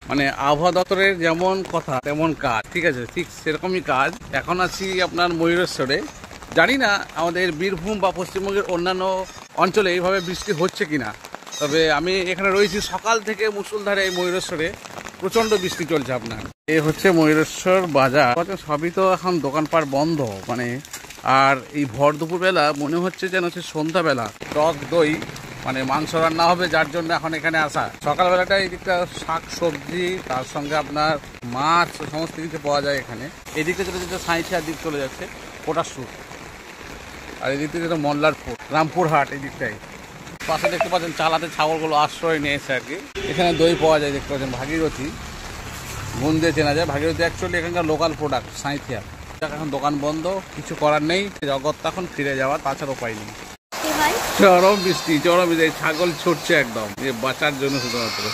মানে আবহাওয়া দপ্তরের যেমন কথা তেমন কাজ, ঠিক আছে, ঠিক সেরকমই কাজ। এখন আছি আপনার ময়ূরেশ্বরে। জানি না আমাদের বীরভূম বা পশ্চিমবঙ্গের অন্যান্য অঞ্চলে এইভাবে বৃষ্টি হচ্ছে কিনা, তবে আমি এখানে রয়েছি সকাল থেকে মুষলধারে এই ময়ূরেশ্বরে প্রচণ্ড বৃষ্টি চলছে আপনার। এই হচ্ছে ময়ূরেশ্বর বাজার, সবই তো এখন দোকানপাট বন্ধ মানে। আর এই ভর দুপুরবেলা মনে হচ্ছে যেন হচ্ছে সন্ধ্যাবেলা। টক দই মানে মাংস রান্না হবে, যার জন্য এখন এখানে আসা। সকালবেলাটা এই দিকটা শাক সবজি, তার সঙ্গে আপনার মাছ সমস্ত কিছু পাওয়া যায় এখানে। এই দিকটা চলে যাচ্ছে সাঁইথিয়ার দিক চলে যাচ্ছে কোটাসুর, আর এই দিক থেকে যেটা মল্লারপুর রামপুরহাট এই দিকটাই। পাশে দেখতে পাচ্ছেন চালাতে ছাগলগুলো আশ্রয় নিয়েছে আর কি। এখানে দই পাওয়া যায়, দেখতে পাচ্ছেন ভাগীরথী গুণ দিয়ে চেনা যায়। ভাগীরথী অ্যাকচুয়ালি এখানকার লোকাল প্রোডাক্ট সাঁইথিয়া। এখন দোকান বন্ধ, কিছু করার নেই, জগৎ এখন ফিরে যাওয়া, তাছাড়া উপায় নেই। চরম বৃষ্টি, ছাগল ছুটছে একদম বাঁচার জন্য শুধুমাত্র।